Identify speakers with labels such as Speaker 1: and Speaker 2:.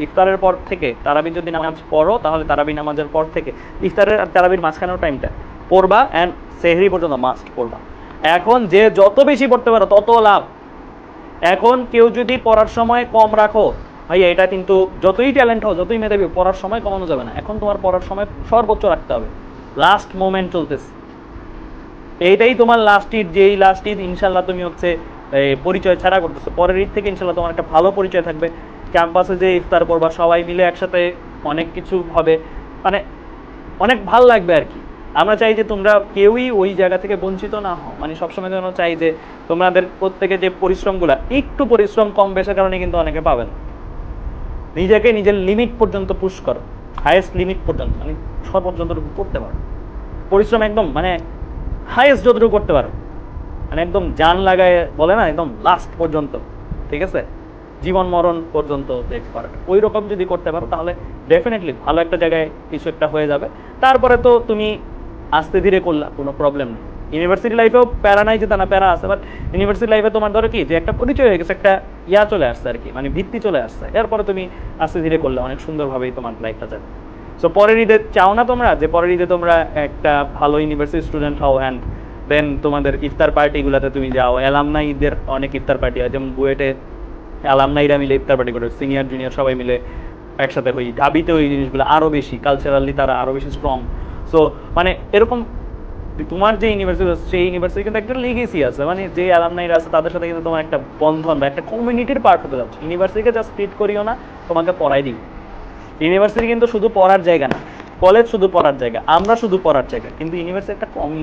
Speaker 1: ইফতারের পর থেকে তারাবি যদি নামাজ পড়ো তাহলে তারাবি নামাজের পর থেকে ইফতারের আর তারাবির মাঝখানের টাইমটা পড়বা, অ্যান্ড সেহরি পর্যন্ত মাস্ট পড়বা। এখন যে যত বেশি পড়তে পারো তত লাভ। এখন কেউ যদি পড়ার সময় কম রাখো, ভাইয়া এটা কিন্তু যতই ট্যালেন্ট হও যতই মেধাবী পড়ার সময় কমানো যাবে না। এখন তোমার পড়ার সময় সর্বোচ্চ রাখতে হবে। লাস্ট মোমেন্ট চলতেছে, এইটাই তোমার লাস্ট ঈদ, যেই লাস্ট ঈদ ইনশাল্লাহ তুমি হচ্ছে পরিচয় ছাড়া করতেছো। পরের ঈদ থেকে ইনশাল্লাহ তোমার একটা ভালো পরিচয় থাকবে। ক্যাম্পাসে যে ইফতার করবা সবাই মিলে একসাথে অনেক কিছু হবে, মানে অনেক ভাল লাগবে আর কি। আমরা চাই যে তোমরা কেউই ওই জায়গা থেকে বঞ্চিত না হও, মানে সবসময় যেন চাই যে তোমাদের প্রত্যেকে যে পরিশ্রমগুলা, একটু পরিশ্রম কম বেশির কারণে কিন্তু অনেকে পাবেন। নিজেকে নিজের লিমিট পর্যন্ত পুশ করো, হাইয়েস্ট লিমিট পর্যন্ত, মানে সর্বোচ্চ করতে পারো পরিশ্রম, একদম মানে হাইয়েস্ট যতটুকু করতে পারো, মানে একদম জান লাগায় বলে না, একদম লাস্ট পর্যন্ত, ঠিক আছে, জীবন মরণ পর্যন্ত দেখতে পারো। ওই রকম যদি করতে পারো তাহলে ডেফিনেটলি ভালো একটা জায়গায় কিছু একটা হয়ে যাবে। তারপরে তো তুমি আস্তে ধীরে করলা, কোনো প্রবলেম নেই। ইউনিভার্সিটি লাইফেও প্যারা নাই যে তা না, প্যারা আছে, বাট ইউনিভার্সিটি লাইফে তোমার ধরো কি যে একটা পরিচয় হয়ে গেছে, একটা চলে আসছে আর কি, মানে ভিত্তি চলে আসছে। এরপরে তুমি আস্তে ধীরে করলে অনেক সুন্দরভাবেই তোমার লাইফটা যাবে। সো পরের ঈদে চাও না তোমরা যে পরের ঈদে তোমরা একটা ভালো ইউনিভার্সিটি স্টুডেন্ট হও, অ্যান্ড দেন তোমাদের ইফতার পার্টিগুলোতে তুমি যাও। অ্যালামনাইদের অনেক ইফতার পার্টি হয়, যেমন বুয়েটে অ্যালামনাইরা মিলে ইফতার পার্টি করে, সিনিয়র জুনিয়র সবাই মিলে একসাথে হই। ঢাবিতে ওই জিনিসগুলো আরও বেশি কালচারালি তারা আরও বেশি স্ট্রং। সো মানে এরকম তোমার যে ইউনিভার্সিটি আছে সেই ইউনিভার্সিটি কিন্তু একটা লিগেসি আছে, মানে যে অ্যালামনাইরা আছে তাদের সাথে কিন্তু তোমার একটা বন্ধন বা একটা কমিউনিটির পার্ট হতে যাচ্ছে। ইউনিভার্সিটিকে জাস্ট ট্রিট করিও না, তোমাকে পড়াই দিই। ইউনিভার্সিটি কিন্তু শুধু পড়ার জায়গা না, কলেজ শুধু পড়ার জায়গা, আমরা শুধু পড়ার জায়গা, কিন্তু ইউনিভার্সিটি একটা কমিউনিটি।